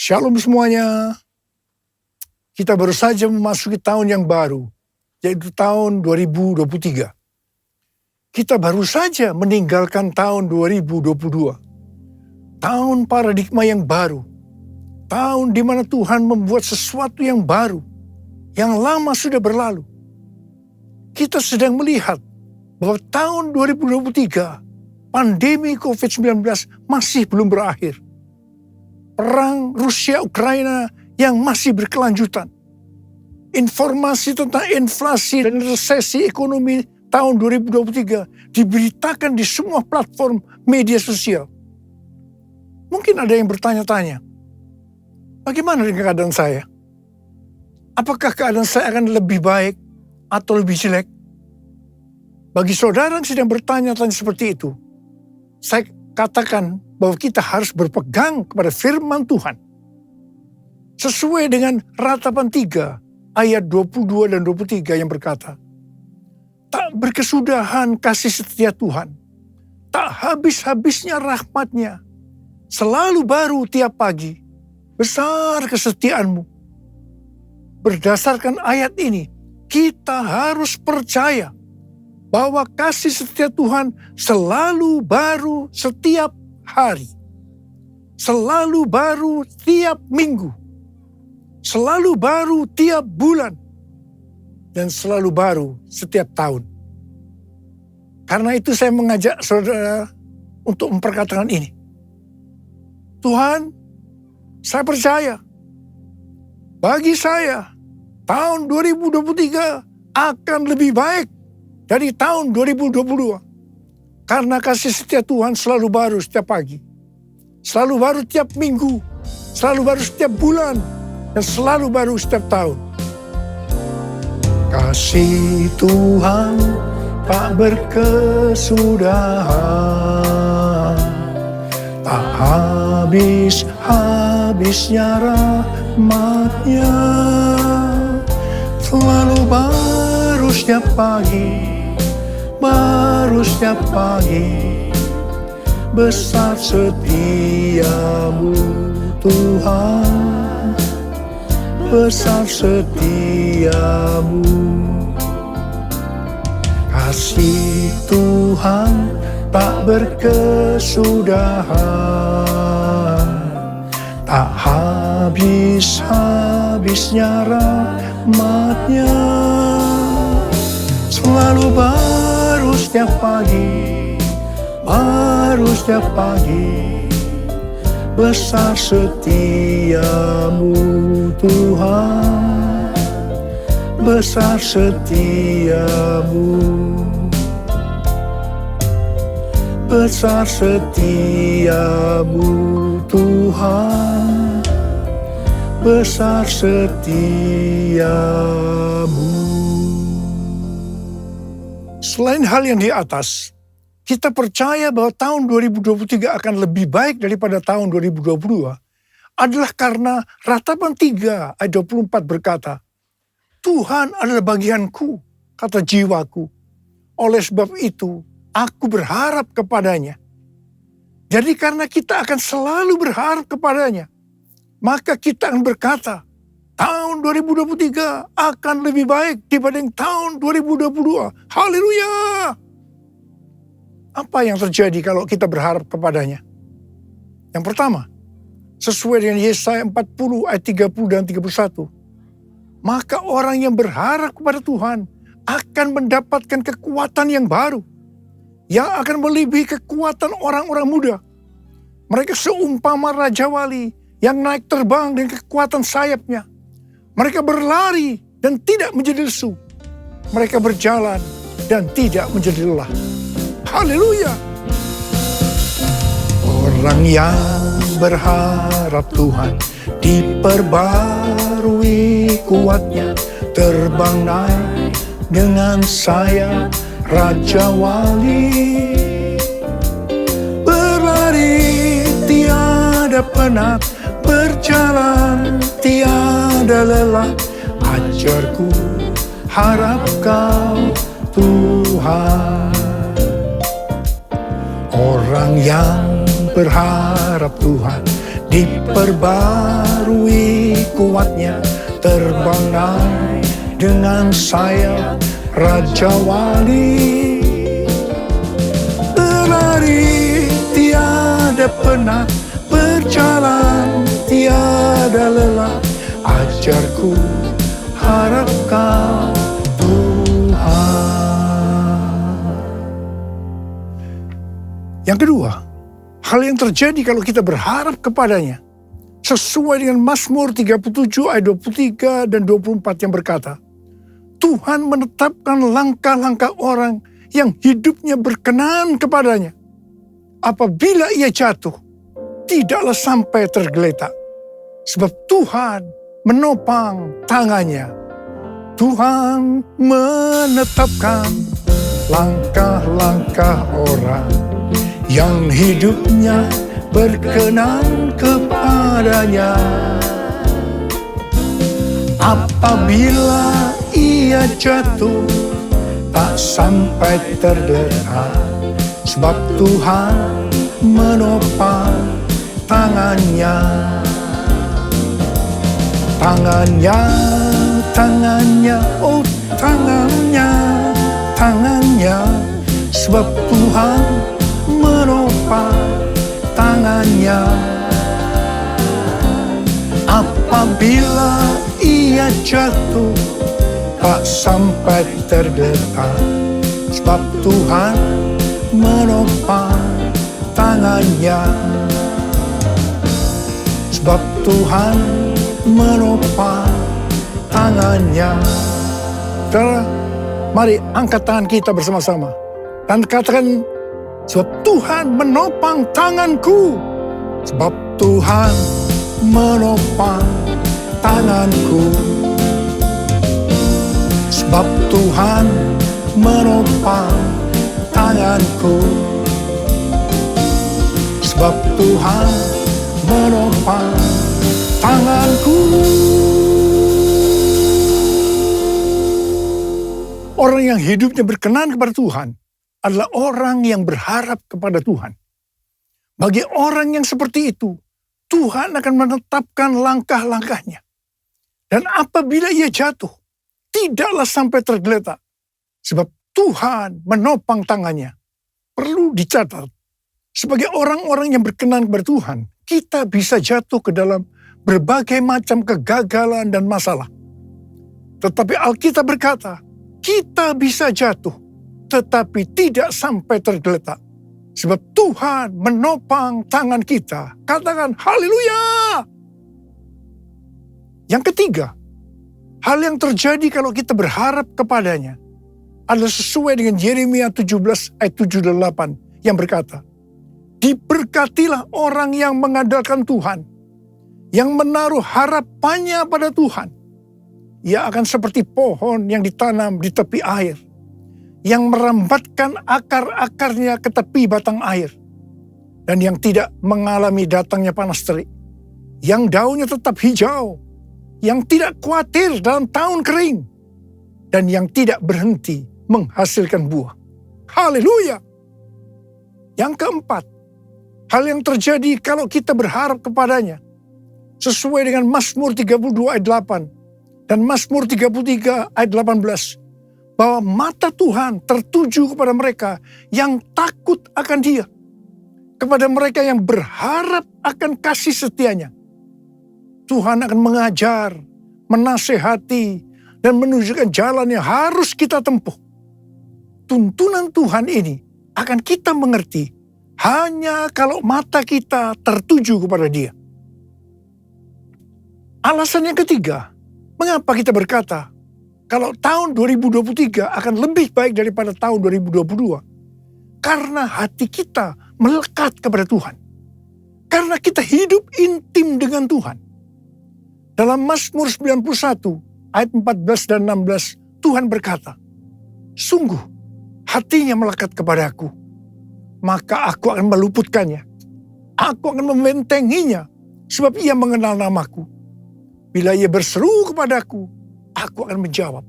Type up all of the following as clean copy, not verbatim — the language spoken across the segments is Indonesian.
Shalom semuanya. Kita baru saja memasuki tahun yang baru, yaitu tahun 2023. Kita baru saja meninggalkan tahun 2022. Tahun paradigma yang baru. Tahun di mana Tuhan membuat sesuatu yang baru. Yang lama sudah berlalu. Kita sedang melihat bahwa tahun 2023, pandemi COVID-19 masih belum berakhir. Perang Rusia-Ukraina yang masih berkelanjutan. Informasi tentang inflasi dan resesi ekonomi tahun 2023 diberitakan di semua platform media sosial. Mungkin ada yang bertanya-tanya, bagaimana dengan keadaan saya? Apakah keadaan saya akan lebih baik atau lebih jelek? Bagi saudara yang sedang bertanya-tanya seperti itu, saya katakan bahwa kita harus berpegang kepada firman Tuhan. Sesuai dengan Ratapan 3 ayat 22 dan 23 yang berkata, tak berkesudahan kasih setia Tuhan, tak habis-habisnya rahmat-Nya, selalu baru tiap pagi, besar kesetiaanmu. Berdasarkan ayat ini, kita harus percaya bahwa kasih setia Tuhan selalu baru setiap hari. Selalu baru tiap minggu. Selalu baru tiap bulan. Dan selalu baru setiap tahun. Karena itu saya mengajak saudara untuk memperkatakan ini. Tuhan, saya percaya. Bagi saya, tahun 2023 akan lebih baik dari tahun 2022. Karena kasih setia Tuhan selalu baru setiap pagi. Selalu baru tiap minggu. Selalu baru setiap bulan. Dan selalu baru setiap tahun. Kasih Tuhan tak berkesudahan. Tak habis-habisnya rahmat-Nya. Selalu baru setiap pagi. Baru setiap pagi, besar setiamu Tuhan, besar setiamu. Kasih Tuhan tak berkesudahan, tak habis-habisnya rahmat-Nya. Selalu baru setiap pagi, baru setiap pagi, besar setiamu Tuhan, besar setiamu, besar setiamu Tuhan, besar setiamu. Selain hal yang di atas, kita percaya bahwa tahun 2023 akan lebih baik daripada tahun 2022 adalah karena Ratapan 3 ayat 24 berkata, Tuhan adalah bagianku, kata jiwaku. Oleh sebab itu, aku berharap kepadanya. Jadi karena kita akan selalu berharap kepadanya, maka kita akan berkata, tahun 2023 akan lebih baik dibanding tahun 2022. Haleluya! Apa yang terjadi kalau kita berharap kepadanya? Yang pertama, sesuai dengan Yesaya 40 ayat 30 dan 31. Maka orang yang berharap kepada Tuhan akan mendapatkan kekuatan yang baru. Yang akan melebihi kekuatan orang-orang muda. Mereka seumpama Raja Wali yang naik terbang dengan kekuatan sayapnya. Mereka berlari dan tidak menjadi lesu. Mereka berjalan dan tidak menjadi lelah. Haleluya. Orang yang berharap Tuhan diperbarui kuatnya, terbang naik dengan sayap Raja Wali. Berlari tiada penat, berjalan tiada lelah. Ajarku harap kau Tuhan. Orang yang berharap Tuhan diperbarui kuatnya, terbanglah dengan sayap Raja Wali. Berlari tiada penat, berjalan tiada lelah, ajarku harapkan Tuhan. Yang kedua, hal yang terjadi kalau kita berharap kepadanya, sesuai dengan Mazmur 37 ayat 23 dan 24 yang berkata, Tuhan menetapkan langkah-langkah orang yang hidupnya berkenan kepadanya. Apabila ia jatuh, tidaklah sampai tergeletak. Sebab Tuhan menopang tangannya. Tuhan menetapkan langkah-langkah orang yang hidupnya berkenan kepadanya. Apabila ia jatuh, tak sampai tergeletak, sebab Tuhan menopang tangannya. Tangannya, tangannya, oh tangannya, tangannya, sebab Tuhan menopang tangannya. Apabila ia jatuh, tak sampai tergeletak, sebab Tuhan menopang tangannya. Sebab Tuhan menopang tangannya. Saudara, mari angkat tangan kita bersama-sama dan katakan, sebab Tuhan menopang tanganku. Sebab Tuhan menopang tanganku. Sebab Tuhan menopang tanganku. Sebab Tuhan menopang tanganku. Orang yang hidupnya berkenan kepada Tuhan adalah orang yang berharap kepada Tuhan. Bagi orang yang seperti itu, Tuhan akan menetapkan langkah-langkahnya. Dan apabila ia jatuh, tidaklah sampai tergeletak. Sebab Tuhan menopang tangannya. Perlu dicatat, sebagai orang-orang yang berkenan kepada Tuhan, kita bisa jatuh ke dalam berbagai macam kegagalan dan masalah. Tetapi Alkitab berkata, kita bisa jatuh, tetapi tidak sampai tergeletak. Sebab Tuhan menopang tangan kita. Katakan haleluya. Yang ketiga, hal yang terjadi kalau kita berharap kepadanya adalah sesuai dengan Yeremia 17 ayat 7 dan 8 yang berkata, diberkatilah orang yang mengandalkan Tuhan, yang menaruh harapannya pada Tuhan. Ia akan seperti pohon yang ditanam di tepi air, yang merambatkan akar-akarnya ke tepi batang air, dan yang tidak mengalami datangnya panas terik, yang daunnya tetap hijau, yang tidak khawatir dalam tahun kering, dan yang tidak berhenti menghasilkan buah. Haleluya! Yang keempat, hal yang terjadi kalau kita berharap kepadanya, sesuai dengan Mazmur 32 ayat 8 dan Mazmur 33 ayat 18, bahwa mata Tuhan tertuju kepada mereka yang takut akan Dia, kepada mereka yang berharap akan kasih setianya. Tuhan akan mengajar, menasehati, dan menunjukkan jalan yang harus kita tempuh. Tuntunan Tuhan ini akan kita mengerti hanya kalau mata kita tertuju kepada Dia. Alasan yang ketiga, mengapa kita berkata, kalau tahun 2023 akan lebih baik daripada tahun 2022? Karena hati kita melekat kepada Tuhan. Karena kita hidup intim dengan Tuhan. Dalam Mazmur 91 ayat 14 dan 16, Tuhan berkata, sungguh hatinya melekat kepadaku, maka aku akan meluputkannya. Aku akan membentenginya, sebab ia mengenal namaku. Bila ia berseru kepadaku, aku akan menjawab.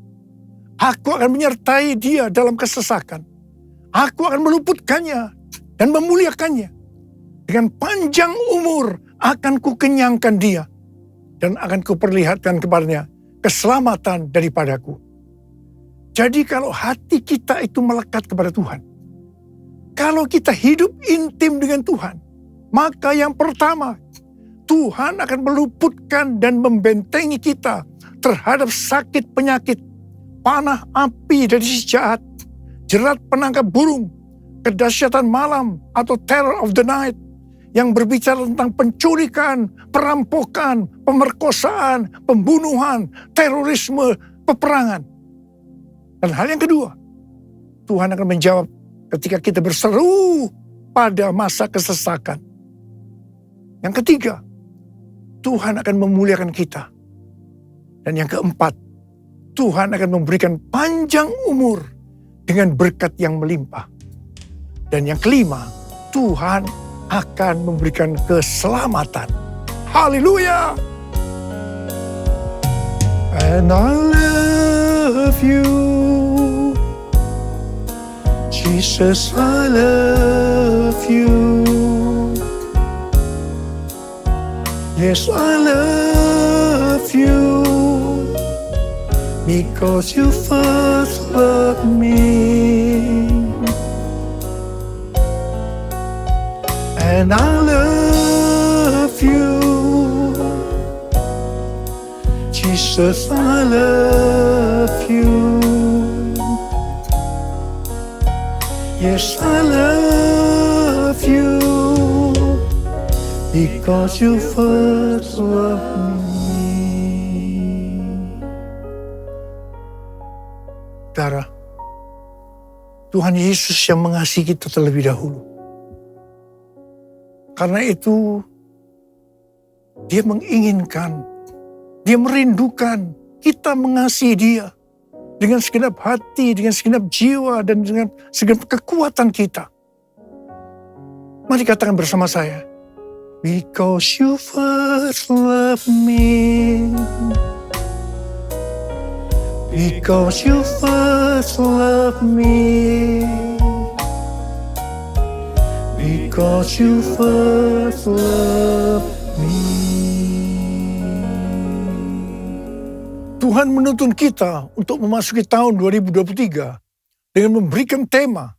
Aku akan menyertai dia dalam kesesakan. Aku akan meluputkannya dan memuliakannya. Dengan panjang umur, akan kukenyangkan dia, dan akan kuperlihatkan kepadanya keselamatan daripadaku. Jadi kalau hati kita itu melekat kepada Tuhan, kalau kita hidup intim dengan Tuhan, maka yang pertama, Tuhan akan meluputkan dan membentengi kita terhadap sakit penyakit, panah api dari si jahat, jerat penangkap burung, kedahsyatan malam atau terror of the night, yang berbicara tentang penculikan, perampokan, pemerkosaan, pembunuhan, terorisme, peperangan. Dan hal yang kedua, Tuhan akan menjawab ketika kita berseru pada masa kesesakan. Yang ketiga, Tuhan akan memuliakan kita. Dan yang keempat, Tuhan akan memberikan panjang umur dengan berkat yang melimpah. Dan yang kelima, Tuhan akan memberikan keselamatan. Haleluya! And I love you, Jesus, I love you. Yes, I love you, because you first loved me. And I love you, Jesus, I love you. Yes, I love you, because you first loved me. Saudara, Tuhan Yesus yang mengasihi kita terlebih dahulu. Karena itu, dia menginginkan, dia merindukan kita mengasihi dia dengan segenap hati, dengan segenap jiwa, dan dengan segenap kekuatan kita. Mari katakan bersama saya, because you first loved me, because you first loved me, because you first loved me. Tuhan menuntun kita untuk memasuki tahun 2023 dengan memberikan tema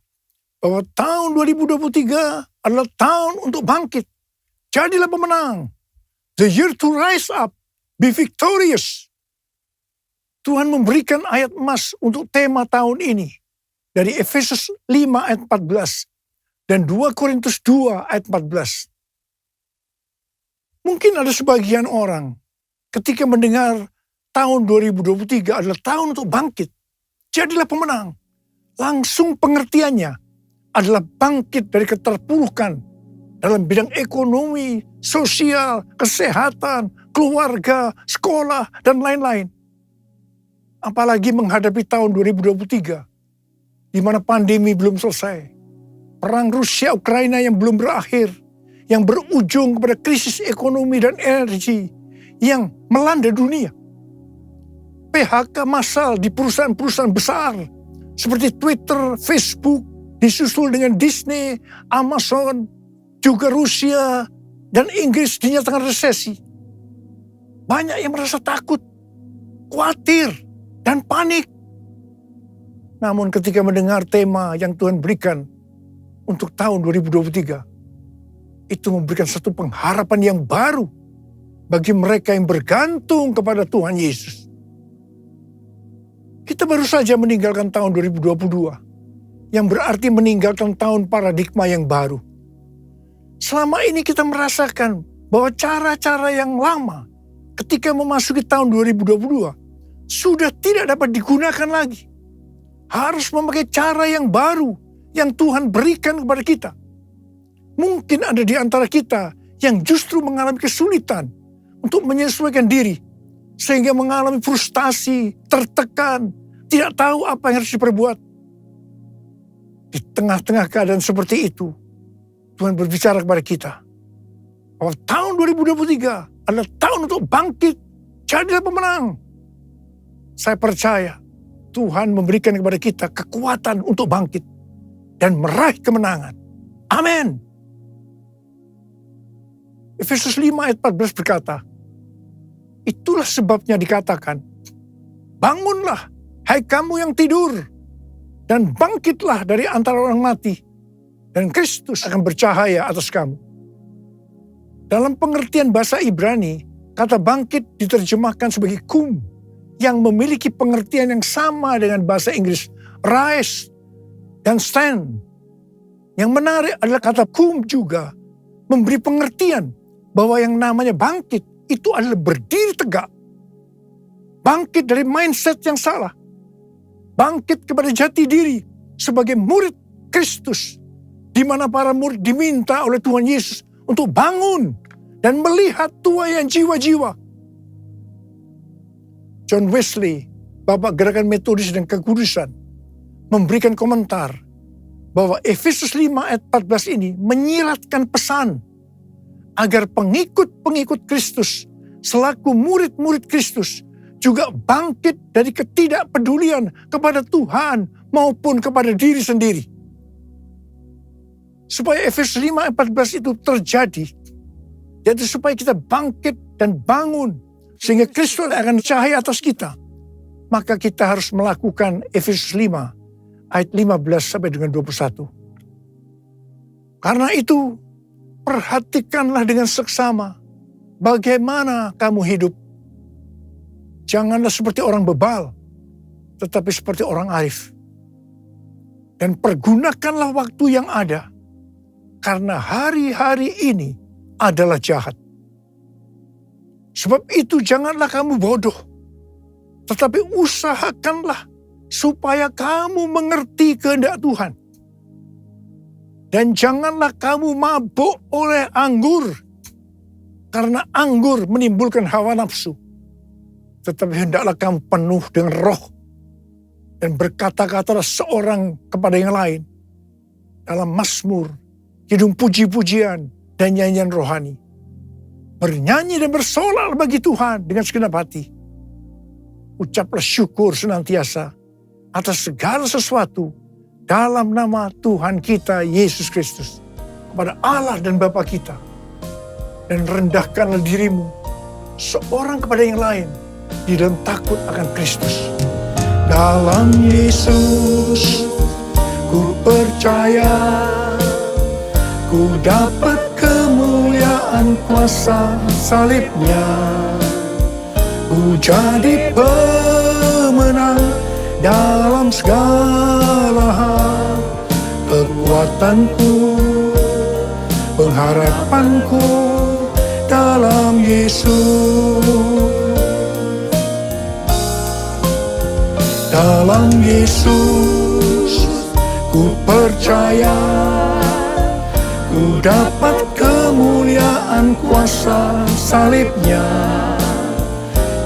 bahwa tahun 2023 adalah tahun untuk bangkit. Jadilah pemenang. The year to rise up, be victorious. Tuhan memberikan ayat emas untuk tema tahun ini dari Efesus 5 ayat 14. Dan 2 Korintus 2 ayat 14. Mungkin ada sebagian orang ketika mendengar tahun 2023 adalah tahun untuk bangkit. Jadilah pemenang. Langsung pengertiannya adalah bangkit dari keterpurukan dalam bidang ekonomi, sosial, kesehatan, keluarga, sekolah, dan lain-lain. Apalagi menghadapi tahun 2023, di mana pandemi belum selesai. Perang Rusia-Ukraina yang belum berakhir, yang berujung kepada krisis ekonomi dan energi yang melanda dunia. PHK massal di perusahaan-perusahaan besar seperti Twitter, Facebook, disusul dengan Disney, Amazon, juga Rusia dan Inggris dinyatakan resesi. Banyak yang merasa takut, khawatir, dan panik. Namun ketika mendengar tema yang Tuhan berikan untuk tahun 2023, itu memberikan satu pengharapan yang baru bagi mereka yang bergantung kepada Tuhan Yesus. Kita baru saja meninggalkan tahun 2022, yang berarti meninggalkan tahun paradigma yang baru. Selama ini kita merasakan bahwa cara-cara yang lama ketika memasuki tahun 2022 sudah tidak dapat digunakan lagi. Harus memakai cara yang baru yang Tuhan berikan kepada kita. Mungkin ada di antara kita yang justru mengalami kesulitan untuk menyesuaikan diri, sehingga mengalami frustasi, tertekan, tidak tahu apa yang harus diperbuat. Di tengah-tengah keadaan seperti itu, Tuhan berbicara kepada kita bahwa tahun 2023 adalah tahun untuk bangkit, jadilah pemenang. Saya percaya Tuhan memberikan kepada kita kekuatan untuk bangkit dan meraih kemenangan. Amin. Efesus 5 ayat 14 berkata, itulah sebabnya dikatakan, bangunlah, hai kamu yang tidur, dan bangkitlah dari antara orang mati, dan Kristus akan bercahaya atas kamu. Dalam pengertian bahasa Ibrani, kata bangkit diterjemahkan sebagai kum, yang memiliki pengertian yang sama dengan bahasa Inggris, rise dan stand. Yang menarik adalah kata kum juga memberi pengertian bahwa yang namanya bangkit itu adalah berdiri tegak. Bangkit dari mindset yang salah. Bangkit kepada jati diri sebagai murid Kristus. Di mana para murid diminta oleh Tuhan Yesus untuk bangun dan melihat tuaian jiwa-jiwa. John Wesley, Bapak Gerakan Metodis dan Kekudusan, memberikan komentar bahwa Efesus 5 ayat 14 ini menyiratkan pesan agar pengikut-pengikut Kristus selaku murid-murid Kristus juga bangkit dari ketidakpedulian kepada Tuhan maupun kepada diri sendiri. Supaya Efesus 5 ayat 14 itu terjadi, yaitu supaya kita bangkit dan bangun sehingga Kristus akan cahaya atas kita, maka kita harus melakukan Efesus 5 ayat 15 sampai dengan 21. Karena itu, perhatikanlah dengan seksama bagaimana kamu hidup. Janganlah seperti orang bebal, tetapi seperti orang arif. Dan pergunakanlah waktu yang ada, karena hari-hari ini adalah jahat. Sebab itu janganlah kamu bodoh, tetapi usahakanlah supaya kamu mengerti kehendak Tuhan. Dan janganlah kamu mabuk oleh anggur, karena anggur menimbulkan hawa nafsu. Tetapi hendaklah kamu penuh dengan roh, dan berkata-katalah seorang kepada yang lain dalam mazmur, kidung puji-pujian, dan nyanyian rohani. Bernyanyi dan bersolah bagi Tuhan dengan segenap hati. Ucaplah syukur senantiasa atas segala sesuatu dalam nama Tuhan kita Yesus Kristus kepada Allah dan Bapa kita. Dan rendahkanlah dirimu seorang kepada yang lain di dalam takut akan Kristus. Dalam Yesus ku percaya, ku dapat kemuliaan kuasa salibnya. Ku jadi pemenang dalam segala hal. Kekuatanku, pengharapanku dalam Yesus. Dalam Yesus ku percaya, ku dapat kemuliaan kuasa salibnya.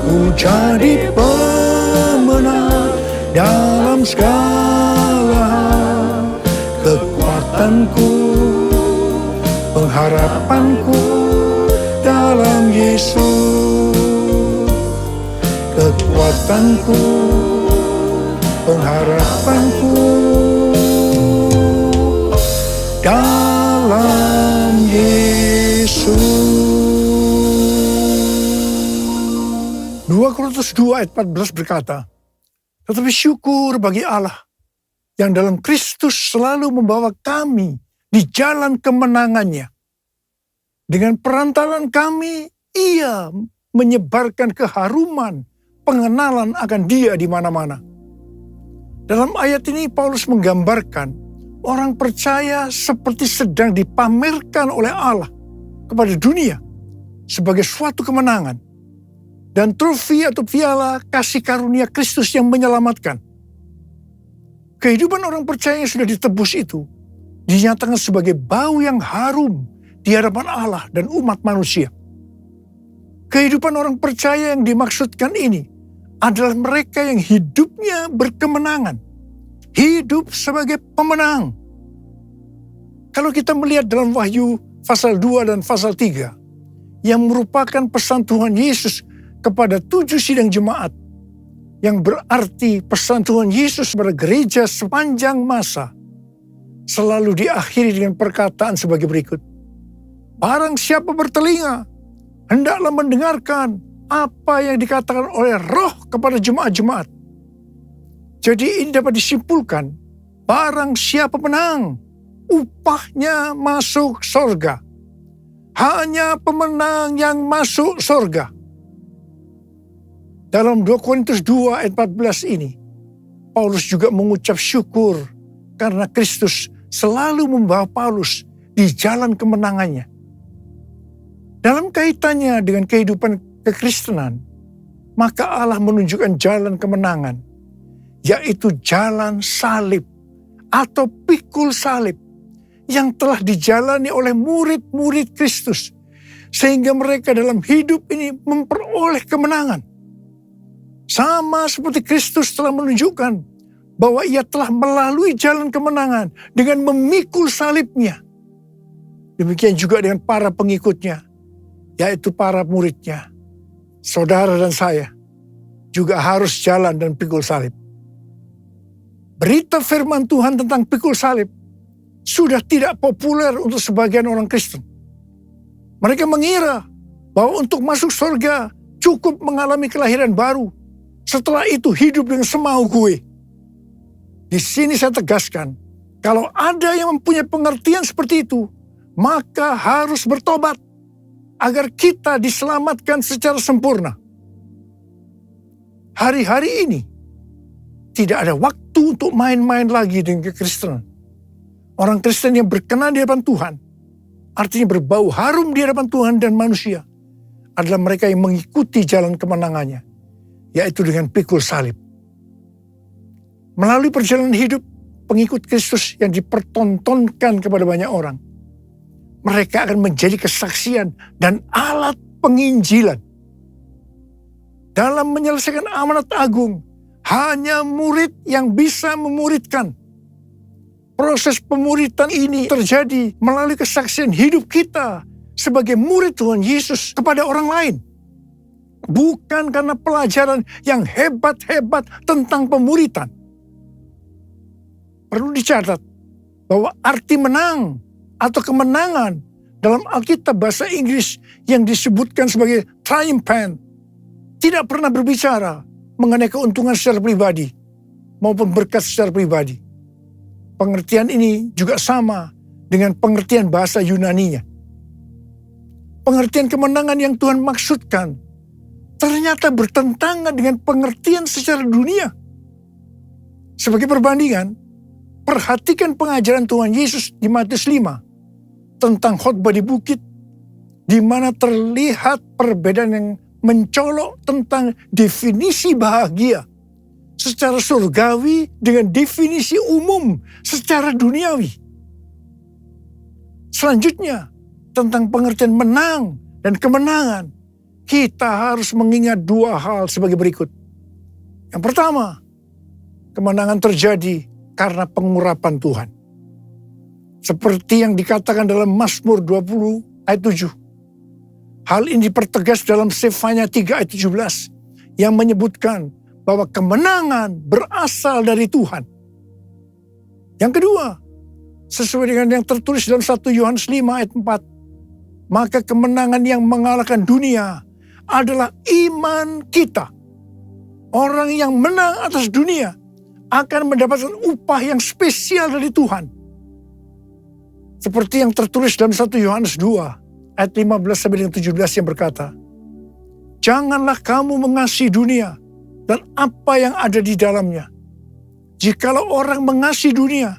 Ku jadi pemenang dalam segala hal. Kekuatanku, pengharapanku dalam Yesus. Kekuatanku, pengharapanku dalam Yesus. 2 Korintus 2 ayat 14 berkata, tetapi syukur bagi Allah yang dalam Kristus selalu membawa kami di jalan kemenangannya. Dengan perantaran kami, Ia menyebarkan keharuman pengenalan akan Dia di mana-mana. Dalam ayat ini Paulus menggambarkan orang percaya seperti sedang dipamerkan oleh Allah kepada dunia sebagai suatu kemenangan dan trofi atau piala kasih karunia Kristus yang menyelamatkan. Kehidupan orang percaya yang sudah ditebus itu dinyatakan sebagai bau yang harum di hadapan Allah dan umat manusia. Kehidupan orang percaya yang dimaksudkan ini adalah mereka yang hidupnya berkemenangan. Hidup sebagai pemenang. Kalau kita melihat dalam Wahyu pasal 2 dan pasal 3, yang merupakan pesan Tuhan Yesus kepada 7 sidang jemaat, yang berarti pesan Tuhan Yesus kepada gereja sepanjang masa, selalu diakhiri dengan perkataan sebagai berikut. Barang siapa bertelinga, hendaklah mendengarkan apa yang dikatakan oleh Roh kepada jemaat-jemaat. Jadi ini dapat disimpulkan, barang siapa menang, upahnya masuk sorga. Hanya pemenang yang masuk sorga. Dalam 2 Korintus 2 ayat 14 ini, Paulus juga mengucap syukur karena Kristus selalu membawa Paulus di jalan kemenangannya. Dalam kaitannya dengan kehidupan kekristenan, maka Allah menunjukkan jalan kemenangan, yaitu jalan salib atau pikul salib yang telah dijalani oleh murid-murid Kristus, sehingga mereka dalam hidup ini memperoleh kemenangan. Sama seperti Kristus telah menunjukkan bahwa ia telah melalui jalan kemenangan dengan memikul salibnya. Demikian juga dengan para pengikutnya, yaitu para muridnya. Saudara dan saya juga harus jalan dan pikul salib. Berita firman Tuhan tentang pikul salib sudah tidak populer untuk sebagian orang Kristen. Mereka mengira bahwa untuk masuk surga cukup mengalami kelahiran baru. Setelah itu hidup dengan semau gue. Di sini saya tegaskan, kalau ada yang mempunyai pengertian seperti itu, maka harus bertobat agar kita diselamatkan secara sempurna. Hari-hari ini tidak ada waktu untuk main-main lagi dengan kekristenan. Orang Kristen yang berkenan di hadapan Tuhan, artinya berbau harum di hadapan Tuhan dan manusia, adalah mereka yang mengikuti jalan kemenangannya, yaitu dengan pikul salib. Melalui perjalanan hidup pengikut Kristus yang dipertontonkan kepada banyak orang, mereka akan menjadi kesaksian dan alat penginjilan. Dalam menyelesaikan amanat agung, hanya murid yang bisa memuridkan. Proses pemuridan ini terjadi melalui kesaksian hidup kita sebagai murid Tuhan Yesus kepada orang lain. Bukan karena pelajaran yang hebat-hebat tentang pemuridan. Perlu dicatat bahwa arti menang atau kemenangan dalam Alkitab bahasa Inggris yang disebutkan sebagai triumphant tidak pernah berbicara mengenai keuntungan secara pribadi maupun berkat secara pribadi. Pengertian ini juga sama dengan pengertian bahasa Yunaninya. Pengertian kemenangan yang Tuhan maksudkan ternyata bertentangan dengan pengertian secara dunia. Sebagai perbandingan, perhatikan pengajaran Tuhan Yesus di Matius 5 tentang khotbah di bukit, di mana terlihat perbedaan yang mencolok tentang definisi bahagia secara surgawi dengan definisi umum secara duniawi. Selanjutnya, tentang pengertian menang dan kemenangan, kita harus mengingat 2 hal sebagai berikut. Yang pertama, kemenangan terjadi karena pengurapan Tuhan. Seperti yang dikatakan dalam Mazmur 20 ayat 7. Hal ini dipertegas dalam Sefanya 3 ayat 17 yang menyebutkan bahwa kemenangan berasal dari Tuhan. Yang kedua, sesuai dengan yang tertulis dalam 1 Yohanes 5 ayat 4, maka kemenangan yang mengalahkan dunia adalah iman kita. Orang yang menang atas dunia akan mendapatkan upah yang spesial dari Tuhan. Seperti yang tertulis dalam 1 Yohanes 2 ayat 15 sampai dengan 17 yang berkata, "Janganlah kamu mengasihi dunia dan apa yang ada di dalamnya. Jikalau orang mengasihi dunia,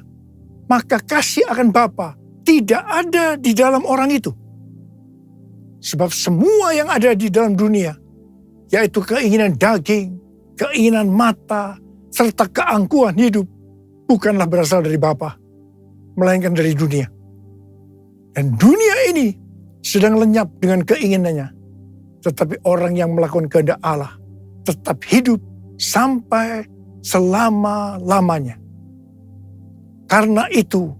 maka kasih akan Bapa tidak ada di dalam orang itu. Sebab semua yang ada di dalam dunia, yaitu keinginan daging, keinginan mata, serta keangkuhan hidup, bukanlah berasal dari Bapa, melainkan dari dunia. Dan dunia ini sedang lenyap dengan keinginannya. Tetapi orang yang melakukan kehendak Allah tetap hidup sampai selama-lamanya. Karena itu,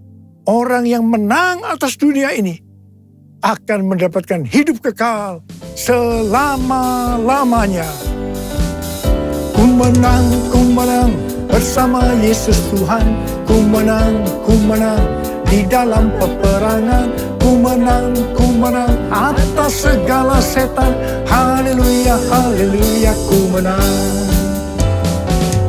orang yang menang atas dunia ini akan mendapatkan hidup kekal selama-lamanya." Ku menang bersama Yesus Tuhan. Ku menang di dalam peperangan. ku menang atas segala setan. Haleluya, haleluya, ku menang.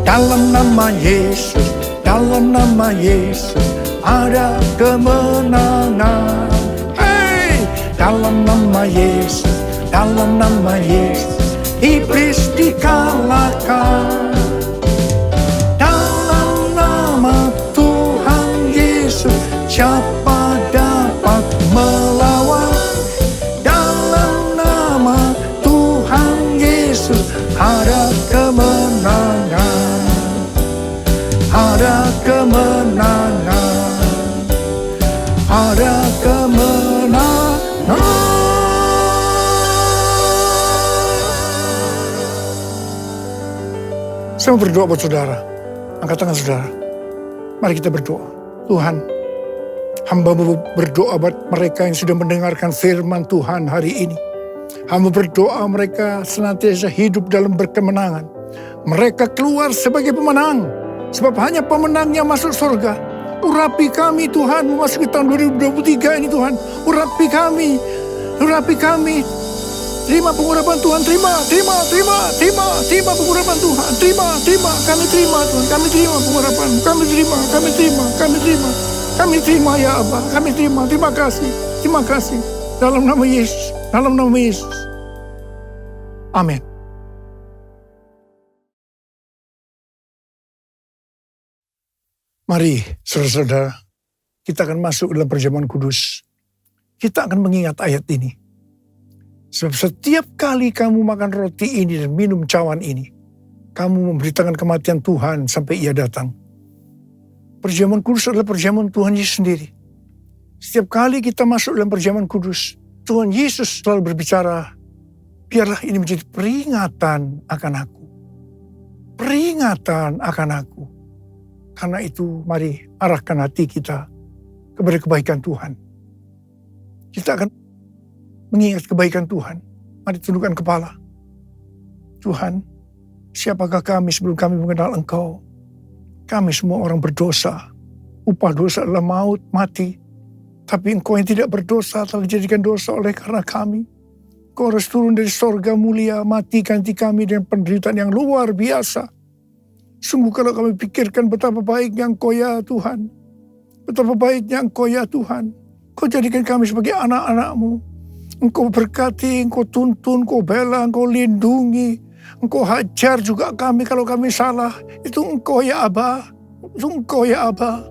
Dalam nama Yesus, dalam nama Yesus, ada kemenangan. Hey! Dalam nama Yesus, dalam nama Yesus, iblis dikalahkan. Dalam nama Tuhan Yesus, siapa dapat melawan? Dalam nama Tuhan Yesus, ada kemenangan. Ada kemenangan, ada kemenangan. Saya mau berdoa buat saudara. Angkat tangan saudara. Mari kita berdoa. Tuhan, hamba berdoa buat mereka yang sudah mendengarkan firman Tuhan hari ini. Hamba berdoa mereka senantiasa hidup dalam berkemenangan. Mereka keluar sebagai pemenang. Sebab hanya pemenang yang masuk surga. Urapi kami Tuhan, memasuki tahun 2023 ini Tuhan. Urapi kami. Terima pengurapan Tuhan, terima pengurapan Tuhan. Terima, kami terima Tuhan. Kami terima pengurapan, kami terima ya Abba. Kami terima, terima kasih. Dalam nama Yesus. Amin. Mari, saudara-saudara, kita akan masuk dalam perjamuan kudus. Kita akan mengingat ayat ini. Sebab setiap kali kamu makan roti ini dan minum cawan ini, kamu memberitakan kematian Tuhan sampai Ia datang. Perjamuan kudus adalah perjamuan Tuhan Yesus sendiri. Setiap kali kita masuk dalam perjamuan kudus, Tuhan Yesus selalu berbicara, biarlah ini menjadi peringatan akan aku. Peringatan akan aku. Karena itu mari arahkan hati kita kepada kebaikan Tuhan. Kita akan mengingat kebaikan Tuhan. Mari tundukkan kepala. Tuhan, siapakah kami sebelum kami mengenal Engkau? Kami semua orang berdosa. Upah dosa adalah maut, mati. Tapi Engkau yang tidak berdosa telah dijadikan dosa oleh karena kami. Engkau harus turun dari sorga mulia, mati ganti kami dengan penderitaan yang luar biasa. Sungguh kalau kami pikirkan betapa baiknya Engkau ya Tuhan. Betapa baiknya Engkau ya Tuhan. Engkau jadikan kami sebagai anak-anak-Mu. Engkau berkati, Engkau tuntun, Engkau bela, Engkau lindungi. Engkau hajar juga kami kalau kami salah. Itu Engkau ya Abba. Itu Engkau ya Abba.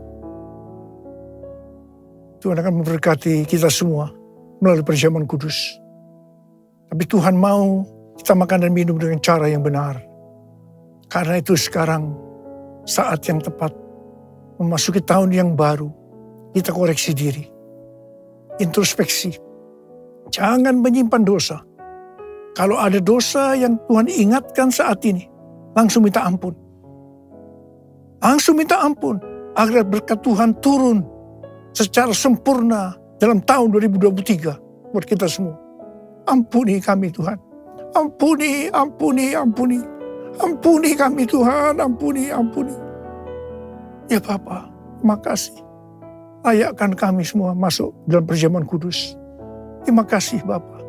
Tuhan akan memberkati kita semua melalui perjamuan kudus. Tapi Tuhan mau kita makan dan minum dengan cara yang benar. Karena itu sekarang saat yang tepat memasuki tahun yang baru. Kita koreksi diri. Introspeksi. Jangan menyimpan dosa. Kalau ada dosa yang Tuhan ingatkan saat ini, langsung minta ampun. Langsung minta ampun. Agar berkat Tuhan turun secara sempurna dalam tahun 2023 buat kita semua. Ampuni kami Tuhan. Ampuni. Ampuni kami Tuhan, ampuni. Ya Bapa, makasih. Layakkan kami semua masuk dalam perjamuan kudus. Terima kasih Bapa.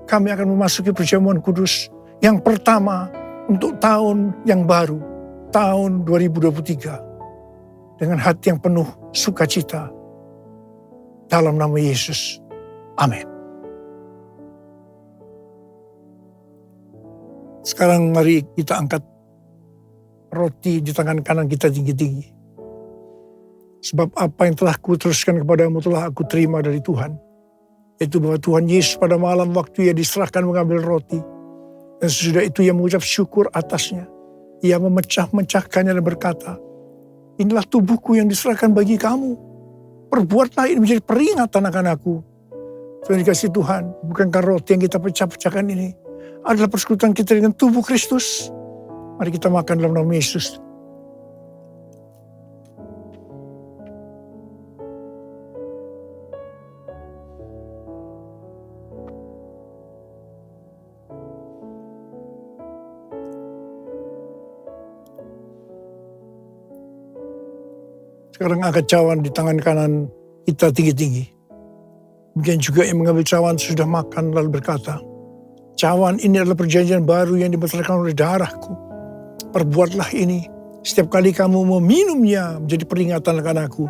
Kami akan memasuki perjamuan kudus yang pertama untuk tahun yang baru, tahun 2023. Dengan hati yang penuh sukacita. Dalam nama Yesus. Amin. Sekarang mari kita angkat roti di tangan kanan kita tinggi-tinggi. Sebab apa yang telah kuteruskan kepadamu telah aku terima dari Tuhan. Yaitu bahwa Tuhan Yesus pada malam waktu Ia diserahkan mengambil roti. Dan sesudah itu Ia mengucap syukur atasnya. Ia memecah-mecahkannya dan berkata, inilah tubuhku yang diserahkan bagi kamu. Perbuatlah ini menjadi peringatan akan aku. Tuhan dikasih Tuhan, bukankah roti yang kita pecah-pecahkan ini adalah persekutuan kita dengan tubuh Kristus. Mari kita makan dalam nama Yesus. Sekarang angkat cawan di tangan kanan kita tinggi-tinggi. Demikian juga yang mengambil cawan sudah makan lalu berkata, cawan ini adalah perjanjian baru yang dibenarkan oleh darahku. Perbuatlah ini setiap kali kamu meminumnya menjadi peringatan akan aku.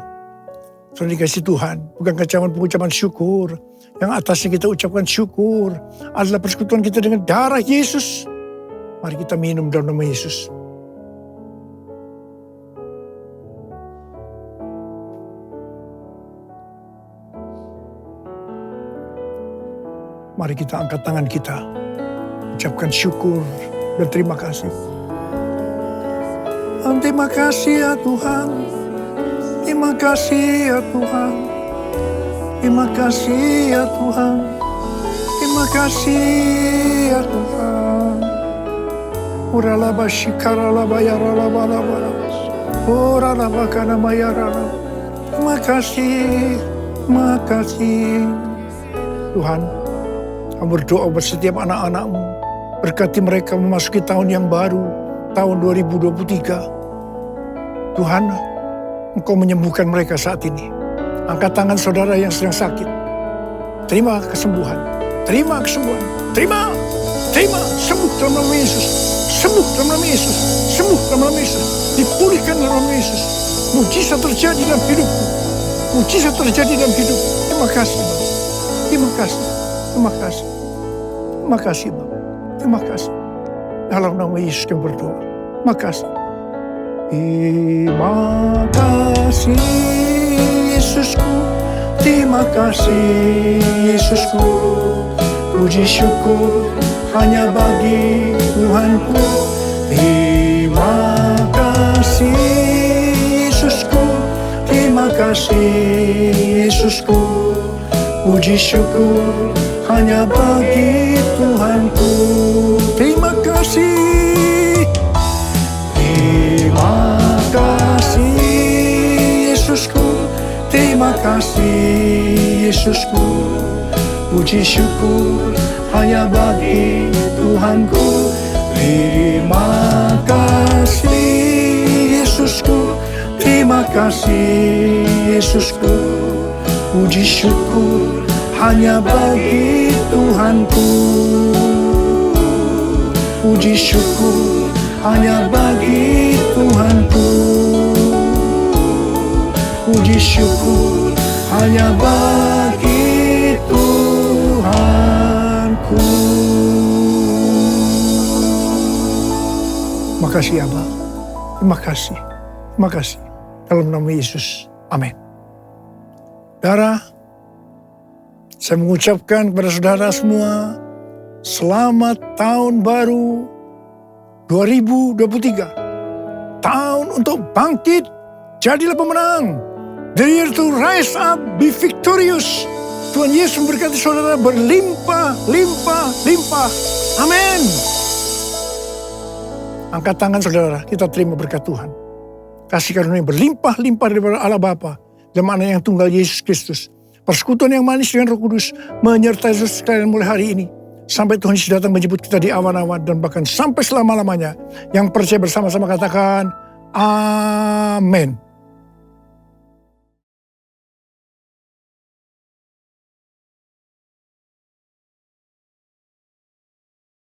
Saudara dikasih Tuhan, bukan cawan pengucapan syukur. Yang atasnya kita ucapkan syukur adalah persekutuan kita dengan darah Yesus. Mari kita minum dalam nama Yesus. Mari kita angkat tangan kita. Ucapkan syukur dan terima kasih. Terima kasih ya Tuhan. Terima kasih ya Tuhan. Terima kasih ya Tuhan. Terima kasih ya Tuhan. Uralaba shikaralaba yaralaba laba. Uralaba kanama yaralaba. Terima kasih. Terima kasih. Tuhan, kami berdoa buat setiap anak-anak-Mu. Berkati mereka memasuki tahun yang baru, tahun 2023. Tuhan, Engkau menyembuhkan mereka saat ini. Angkat tangan saudara yang sedang sakit. Terima kesembuhan. Terima kesembuhan. Terima. Sembuh dalam nama Yesus. Sembuh dalam nama Yesus. Sembuh dalam nama Yesus. Dipulihkan dalam nama Yesus. Mujizat terjadi dalam hidupku. Mujizat terjadi dalam hidup. Terima kasih, Bapa. Terima kasih. Terima kasih. Terima kasih, Bapa. Terima kasih. Dalam nama Yesus kami berdoa. Terima kasih. Terima kasih Yesusku, terima kasih Yesusku. Puji syukur hanya bagi Tuhanku. Terima kasih Yesusku, terima kasih Yesusku. Puji syukur hanya bagi Tuhanku. Terima kasih. Terima kasih Yesusku, terima kasih Yesusku. Puji syukur hanya bagi Tuhanku. Terima kasih Yesusku, terima kasih Yesusku. Puji syukur hanya bagi Tuhanku. Puji syukur hanya bagi Tuhanku. Puji syukur hanya bagi Tuhanku. Makasih Abah. Terima kasih. Terima kasih. Dalam nama Yesus. Amin. Saudara, saya mengucapkan kepada saudara semua, selamat tahun baru 2023. Tahun untuk bangkit, jadilah pemenang. The year to rise up, be victorious. Tuhan Yesus memberkati saudara berlimpah, limpah, limpah. Amin. Angkat tangan saudara, kita terima berkat Tuhan. Kasih karunia berlimpah, limpah daripada Allah Bapa dan Anak yang tunggal Yesus Kristus. Persekutuan yang manis dengan Roh Kudus menyertai sekalian mulai hari ini. Sampai Tuhan Yesus datang menjemput kita di awan-awan dan bahkan sampai selama-lamanya. Yang percaya bersama-sama katakan, Amin.